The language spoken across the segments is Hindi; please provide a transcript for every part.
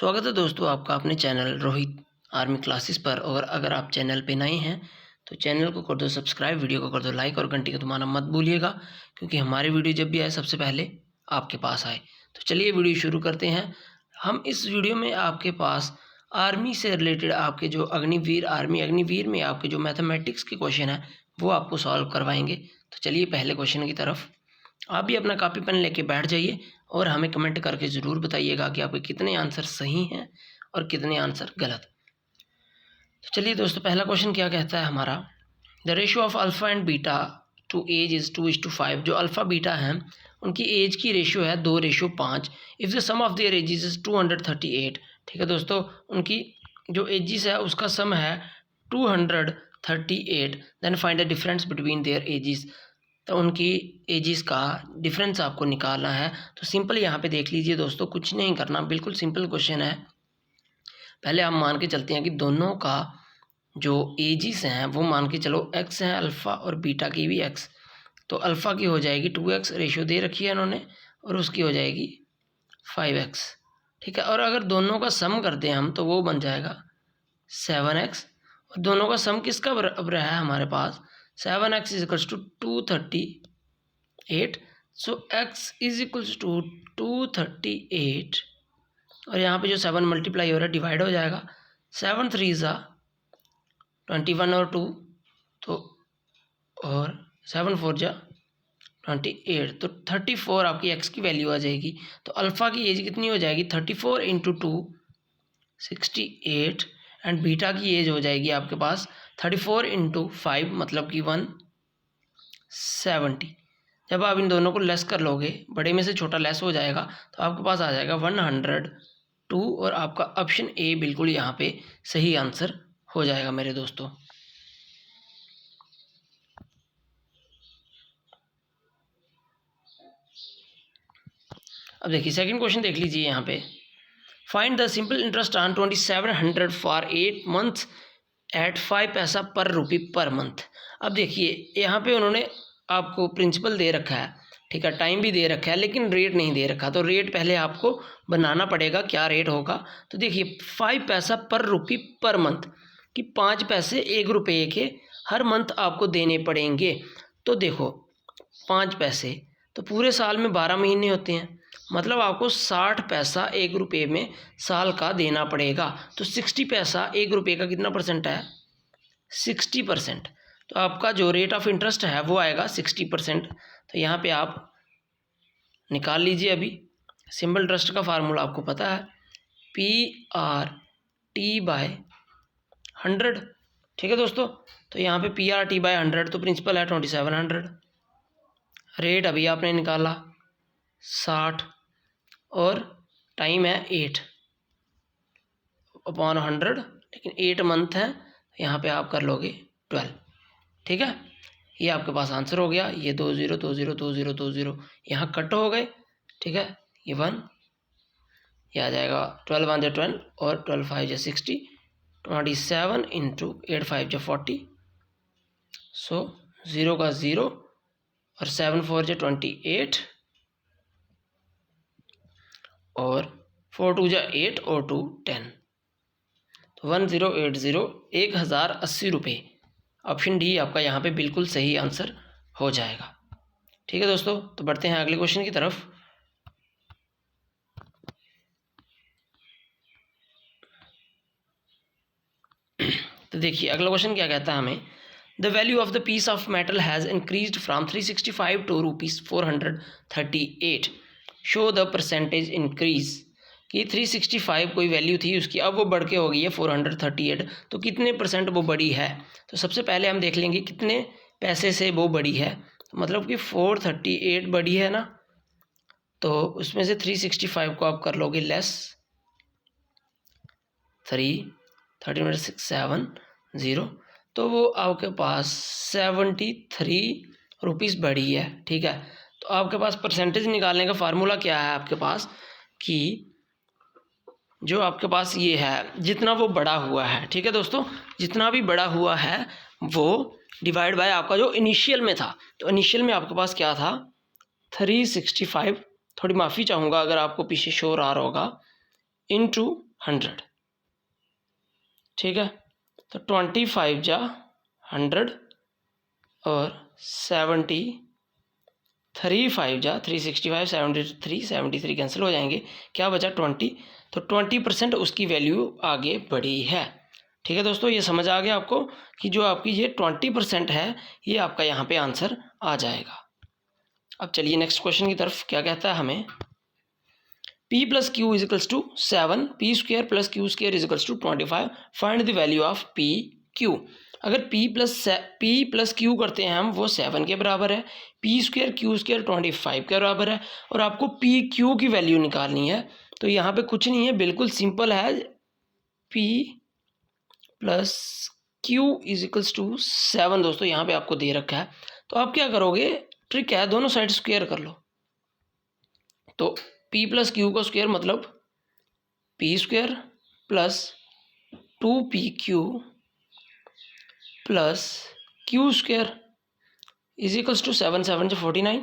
स्वागत है दोस्तों आपका अपने चैनल रोहित आर्मी क्लासेस पर। और अगर आप चैनल पे नए हैं तो चैनल को कर दो सब्सक्राइब, वीडियो को कर दो लाइक और घंटी को दबाना मत भूलिएगा, क्योंकि हमारी वीडियो जब भी आए सबसे पहले आपके पास आए। तो चलिए वीडियो शुरू करते हैं। हम इस वीडियो में आपके पास आर्मी से रिलेटेड आपके जो अग्निवीर आर्मी अग्निवीर में आपके जो मैथमेटिक्स के क्वेश्चन हैं वो आपको सॉल्व करवाएंगे। तो चलिए पहले क्वेश्चन की तरफ। आप भी अपना कॉपी पेन लेके बैठ जाइए और हमें कमेंट करके ज़रूर बताइएगा कि आपके कितने आंसर सही हैं और कितने आंसर गलत। तो चलिए दोस्तों, पहला क्वेश्चन क्या कहता है हमारा, the ratio of alpha and beta to age is 2:5। जो अल्फ़ा बीटा हैं उनकी एज की रेशियो है 2:5। If the sum of their ages is 238। ठीक है दोस्तों, उनकी जो एजिस है उसका सम है 238। Then find the difference between their ages. तो उनकी एजिस का डिफरेंस आपको निकालना है। तो सिंपल यहाँ पे देख लीजिए दोस्तों, कुछ नहीं करना, बिल्कुल सिंपल क्वेश्चन है। पहले हम मान के चलते हैं कि दोनों का जो एजिस हैं वो मान के चलो एक्स हैं, अल्फ़ा और बीटा की भी एक्स। तो अल्फ़ा की हो जाएगी 2x, रेशियो दे रखी है इन्होंने, और उसकी हो जाएगी 5x। ठीक है, और अगर दोनों का सम करते हैं हम तो वो बन जाएगा 7x। और दोनों का सम किसका बराबर है हमारे पास, 7x is equals to 238। So x is equals to 238, और यहाँ पे जो 7 मल्टीप्लाई हो रहा है डिवाइड हो जाएगा। 7 3 ज़ा 21 और 2 तो, और 7 4 ज़ा 28, तो 34 आपकी x की वैल्यू आ जाएगी। तो अल्फ़ा की एज कितनी हो जाएगी, 34 इंटू 2 68, एंड बीटा की एज हो जाएगी आपके पास 34 इंटू 5 मतलब कि 170। जब आप इन दोनों को लेस कर लोगे, बड़े में से छोटा लेस हो जाएगा, तो आपके पास आ जाएगा 102, और आपका ऑप्शन ए बिल्कुल यहाँ पे सही आंसर हो जाएगा मेरे दोस्तों। अब देखिए सेकंड क्वेश्चन देख लीजिए यहाँ पे, find the simple interest on 2700 for 8 months at 5 पैसा पर रुपी पर मंथ। अब देखिए यहाँ पे उन्होंने आपको प्रिंसिपल दे रखा है, ठीक है, टाइम भी दे रखा है, लेकिन रेट नहीं दे रखा। तो रेट पहले आपको बनाना पड़ेगा, क्या रेट होगा। तो देखिए 5 पैसा पर रुपी पर मंथ, कि 5 पैसे 1 रुपये के हर मंथ आपको देने पड़ेंगे। तो देखो 5 पैसे तो पूरे साल में 12 महीने होते हैं, मतलब आपको 60 पैसा 1 रुपये में साल का देना पड़ेगा। तो 60 पैसा 1 रुपये का कितना परसेंट है, 60%। तो आपका जो रेट ऑफ इंटरेस्ट है वो आएगा 60%। तो यहाँ पे आप निकाल लीजिए। अभी सिंपल इंटरेस्ट का फार्मूला आपको पता है, PRT/100। ठीक है दोस्तों, तो यहाँ पे PRT/100, तो प्रिंसिपल है 2700, रेट अभी आपने निकाला 60, और टाइम है 8/100, लेकिन 8 मंथ है, यहाँ पे आप कर लोगे 12। ठीक है, ये आपके पास आंसर हो गया। ये 2 0 2 0 2 0 2 0 यहाँ कट हो गए। ठीक है, ये 1, ये आ जाएगा 12 1 = 12, और 12 5 = 60, 27 इंटू 8 5 = 40। सो 0 का 0, और 7 4 = 28, और 4 2 = 8, और 2 10। तो 1080 1080 रुपये। ऑप्शन डी आपका यहाँ पे बिल्कुल सही आंसर हो जाएगा। ठीक है दोस्तों, तो बढ़ते हैं अगले क्वेश्चन की तरफ। तो देखिए अगला क्वेश्चन क्या कहता है हमें, the value of the piece of metal has increased from 365 to ₹438। Show the percentage increase. कि 365 कोई वैल्यू थी उसकी, अब वो बढ़ के हो गई है 438, तो कितने परसेंट वो बड़ी है। तो सबसे पहले हम देख लेंगे कितने पैसे से वो बड़ी है। तो मतलब कि 438 बड़ी है ना, तो उसमें से 365 को आप कर लोगे लेस, 3 6 7 0, तो वो आपके पास 73 रुपीज़ बढ़ी है। ठीक है, तो आपके पास परसेंटेज निकालने का फार्मूला क्या है आपके पास, कि जो आपके पास ये है जितना वो बड़ा हुआ है, ठीक है दोस्तों, जितना भी बड़ा हुआ है वो डिवाइड बाय आपका जो इनिशियल में था। तो इनिशियल में आपके पास क्या था, 365, थोड़ी माफ़ी चाहूँगा अगर आपको पीछे शोर आ रहा होगा, इनटू 100, ठीक है। तो 25 जा 100 और 73 5 जा 365, 73 कैंसिल हो जाएंगे, क्या बचा 20। तो 20% उसकी वैल्यू आगे बढ़ी है, ठीक है दोस्तों। ये समझ आ गया आपको कि जो आपकी ये 20% है ये आपका यहाँ पे आंसर आ जाएगा। अब चलिए नेक्स्ट क्वेश्चन की तरफ, क्या कहता है हमें, p plus Q is equals to 7, P square plus Q square is equals to 25, find the value of p q। अगर p प्लस क्यू करते हैं हम वो 7 के बराबर है, पी स्क्वेयर क्यू स्क्वेयर 25 के बराबर है, और आपको p q की वैल्यू निकालनी है। तो यहाँ पे कुछ नहीं है, बिल्कुल सिंपल है, p plus Q is equals to 7 दोस्तों यहाँ पे आपको दे रखा है। तो आप क्या करोगे, ट्रिक है, दोनों साइड स्क्वेयर कर लो। तो p प्लस क्यू का स्क्वेयर मतलब p square plus 2pq plus Q square is equals to 7 7 से 49।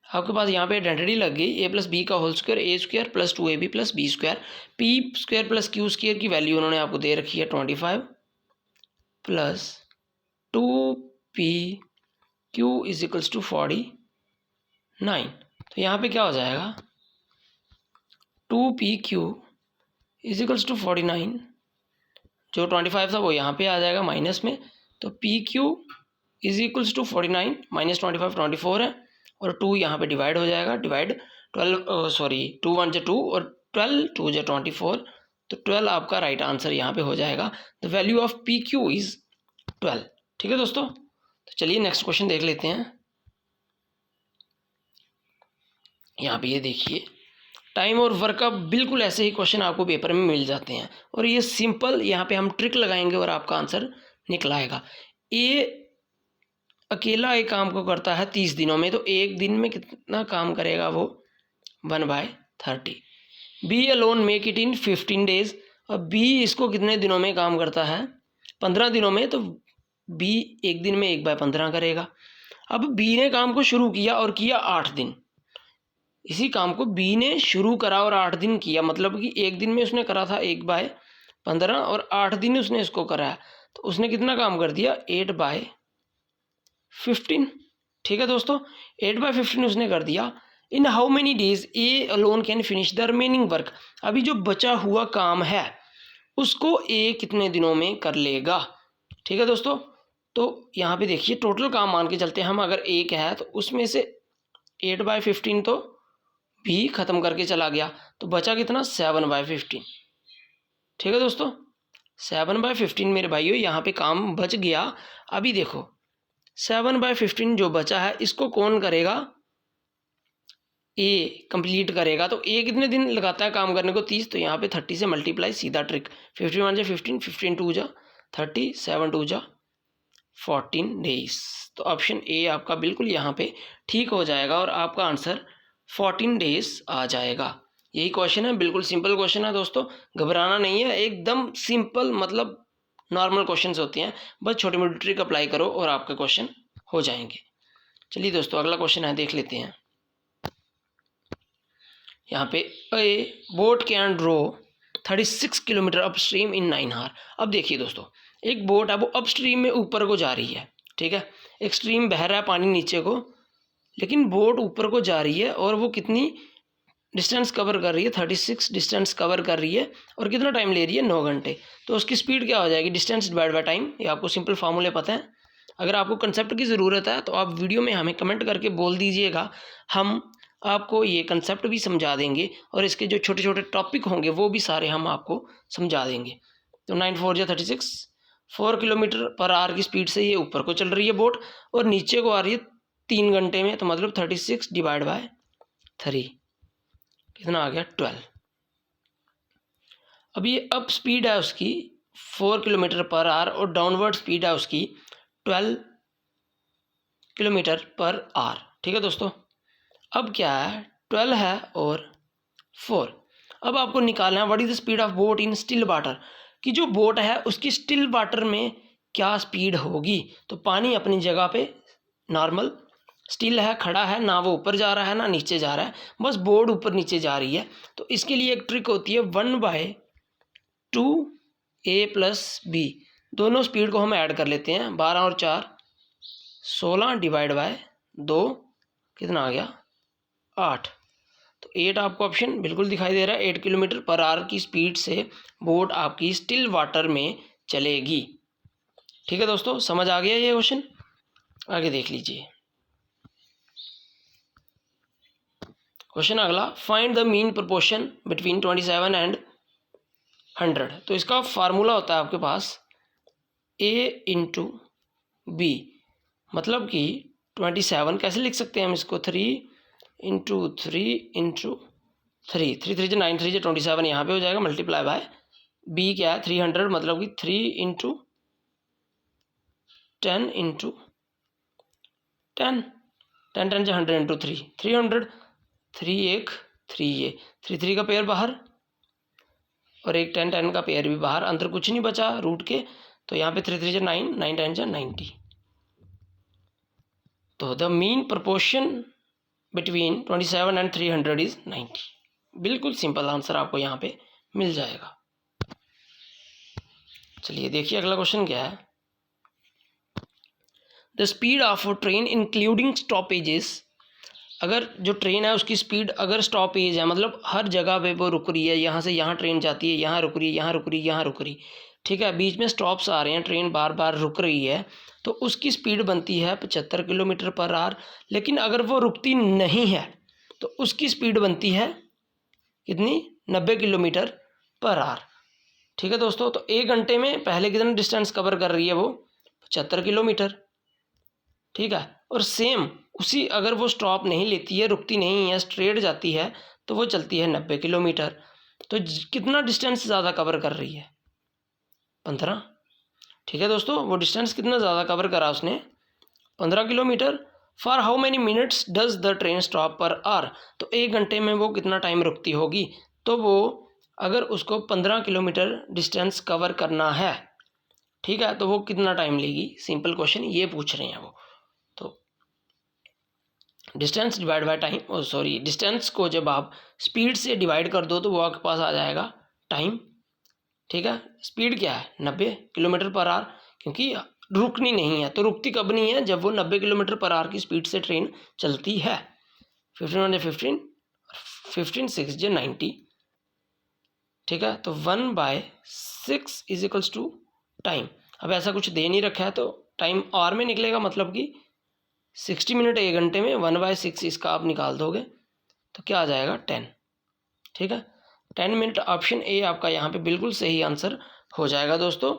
आपके पास यहाँ पे आइडेंटिटी लग गई, ए प्लस बी का whole square, A square plus 2ab plus B square. P square plus Q square की वैल्यू उन्होंने आपको दे रखी है 25 plus 2p Q is equals to 49। तो यहाँ पे क्या हो जाएगा, 2pq इज इक्वल्स टू 49, जो 25 था वो यहाँ पे आ जाएगा माइनस में। तो pq is equals to 49 minus 25 24 है, और 2 यहाँ पे डिवाइड हो जाएगा, डिवाइड 2 1 जा 2 और 12 2 जा 24। तो 12 आपका राइट आंसर यहाँ पे हो जाएगा। The value of P Q is 12, ठीक है दोस्तों। तो चलिए नेक्स्ट क्वेश्चन देख लेते हैं। यहाँ पे ये देखिए, टाइम और वर्क का बिल्कुल ऐसे ही क्वेश्चन आपको पेपर में मिल जाते हैं, और ये सिंपल, यहाँ पे हम ट्रिक लगाएंगे और आपका आंसर निकल आएगा। ए अकेला एक काम को करता है 30 दिनों में, तो एक दिन में कितना काम करेगा वो 1/30। B alone make it in 15 days. अब बी इसको कितने दिनों में काम करता है, 15 दिनों में, तो बी एक दिन में 1/15 करेगा। अब बी ने काम को शुरू किया और किया 8 दिन, इसी काम को बी ने शुरू करा और 8 दिन किया, मतलब कि एक दिन में उसने करा था 1/15 और 8 दिन उसने इसको करा, तो उसने कितना काम कर दिया 8/15, ठीक है दोस्तों। 8/15 उसने कर दिया। In how many days A alone can finish the remaining work. अभी जो बचा हुआ काम है उसको ए कितने दिनों में कर लेगा, ठीक है दोस्तों। तो यहाँ पे देखिए टोटल काम मान के चलते हैं हम, अगर एक है तो उसमें से 8/15 तो भी ख़त्म करके चला गया, तो बचा कितना 7/15, ठीक है दोस्तों। 7/15 मेरे भाइयों यहाँ पे काम बच गया। अभी देखो 7/15 जो बचा है इसको कौन करेगा, ए कंप्लीट करेगा। तो ए कितने दिन लगाता है काम करने को 30, तो यहाँ पे 30 से मल्टीप्लाई, सीधा ट्रिक, 51 जा 15, 15 2 जा 30, 7 2 जा 14 डेज। तो ऑप्शन ए आपका बिल्कुल यहाँ पे ठीक हो जाएगा और आपका आंसर 14 डेज आ जाएगा। यही क्वेश्चन है, बिल्कुल सिंपल क्वेश्चन है दोस्तों, घबराना नहीं है, एकदम सिंपल, मतलब नॉर्मल क्वेश्चंस होते हैं, बस छोटी मोटी ट्रिक अप्लाई करो और आपके क्वेश्चन हो जाएंगे। चलिए दोस्तों अगला क्वेश्चन है, देख लेते हैं। यहाँ पे a boat can row 36 kilometre upstream in 9 hour. अब देखिए दोस्तों, एक बोट है वो अपस्ट्रीम में ऊपर को जा रही है, ठीक है, एक स्ट्रीम बह रहा है पानी नीचे को, लेकिन बोट ऊपर को जा रही है और वो कितनी डिस्टेंस कवर कर रही है, 36 डिस्टेंस कवर कर रही है, और कितना टाइम ले रही है 9 घंटे। तो उसकी स्पीड क्या हो जाएगी, डिस्टेंस डिवाइड बाय टाइम। ये आपको सिंपल फार्मूले पता है। अगर आपको कंसेप्ट की ज़रूरत है तो आप वीडियो में हमें कमेंट करके बोल दीजिएगा, हम आपको ये कंसेप्ट भी समझा देंगे और इसके जो छोटे छोटे टॉपिक होंगे वो भी सारे हम आपको समझा देंगे। तो 9 4 जा 36, 4 किलोमीटर पर आवर की स्पीड से ये ऊपर को चल रही है बोट, और नीचे को आ रही है 3 घंटे में, तो मतलब 36 डिवाइड बाय 3 कितना आ गया 12। अब ये अप स्पीड है उसकी 4 किलोमीटर पर आवर और डाउनवर्ड स्पीड है उसकी 12 किलोमीटर पर आवर, ठीक है दोस्तों। अब क्या है 12 है और 4। अब आपको निकालना है what is the speed of boat in still water, कि जो बोट है उसकी स्टिल वाटर में क्या स्पीड होगी। तो पानी अपनी जगह पे नॉर्मल स्टिल है, खड़ा है, ना वो ऊपर जा रहा है ना नीचे जा रहा है, बस बोर्ड ऊपर नीचे जा रही है। तो इसके लिए एक ट्रिक होती है 1/, 2a प्लस बी, दोनों स्पीड को हम ऐड कर लेते हैं। 12 और 4 16 डिवाइड बाय 2 कितना आ गया 8। तो 8 आपको ऑप्शन बिल्कुल दिखाई दे रहा है। 8 किलोमीटर पर आवर की स्पीड से बोट आपकी स्टिल वाटर में चलेगी। ठीक है दोस्तों, समझ आ गया ये क्वेश्चन। आगे देख लीजिए क्वेश्चन अगला, find the mean proportion between 27 and 100। तो इसका फार्मूला होता है आपके पास a इंटू बी, मतलब कि 27 कैसे लिख सकते हैं हम इसको, 3 इंटू 3 इंटू 3, 3 3 9 3 27 यहाँ पे हो जाएगा, मल्टीप्लाई बाय बी क्या है 300, मतलब कि 3 इंटू 10 इंटू 10, 10 10 100 इंटू 3 300, 3 1 3 ये 3 3 का पेयर बाहर और एक 10 10 का पेयर भी बाहर, अंदर कुछ नहीं बचा रूट के, तो यहाँ पे 3 3 9 9 10 90। तो the mean proportion between 27 and 300 is 90। बिल्कुल सिंपल आंसर आपको यहाँ पे मिल जाएगा। चलिए देखिए अगला क्वेश्चन क्या है। The speed of train including stoppages, अगर जो ट्रेन है उसकी स्पीड अगर स्टॉपेज है, मतलब हर जगह पे वो रुक रही है, यहाँ से यहाँ ट्रेन जाती है, यहाँ रुक रही है, यहाँ रुक रही है, यहाँ रुक रही, ठीक है, बीच में स्टॉप्स आ रहे हैं, ट्रेन बार बार रुक रही है, तो उसकी स्पीड बनती है 75 किलोमीटर पर आवर। लेकिन अगर वो रुकती नहीं है तो उसकी स्पीड बनती है कितनी, 90 किलोमीटर पर आवर। ठीक है दोस्तों, तो 1 घंटे में पहले कितना डिस्टेंस कवर कर रही है वो, 75 किलोमीटर। ठीक है, और सेम उसी अगर वो स्टॉप नहीं लेती है, रुकती नहीं है, स्ट्रेट जाती है, तो वो चलती है 90 किलोमीटर। तो कितना डिस्टेंस ज़्यादा कवर कर रही है, 15। ठीक है दोस्तों, वो डिस्टेंस कितना ज़्यादा कवर करा उसने, 15 kilometre. For how many minutes does the train stop per hour, तो 1 घंटे में वो कितना टाइम रुकती होगी। तो वो अगर उसको 15 किलोमीटर डिस्टेंस कवर करना है, ठीक है, तो वो कितना टाइम लेगी। सिंपल क्वेश्चन ये पूछ रहे हैं वो। तो distance divide by time, sorry distance को जब आप स्पीड से डिवाइड कर दो तो वो आपके पास आ जाएगा टाइम। ठीक है, स्पीड क्या है 90 किलोमीटर पर आवर, क्योंकि रुकनी नहीं है, तो रुकती कब नहीं है, जब वो 90 किलोमीटर पर आवर की स्पीड से ट्रेन चलती है। 15 15 15 6 90। ठीक है, तो 1/6 इज इक्वल्स टू टाइम। अब ऐसा कुछ दे नहीं रखा है तो टाइम आवर में निकलेगा, मतलब कि 60 मिनट 1 घंटे में 1/6 इसका आप निकाल दोगे तो क्या आ जाएगा 10। ठीक है, 10 मिनट, ऑप्शन ए आपका यहाँ पे बिल्कुल सही आंसर हो जाएगा दोस्तों।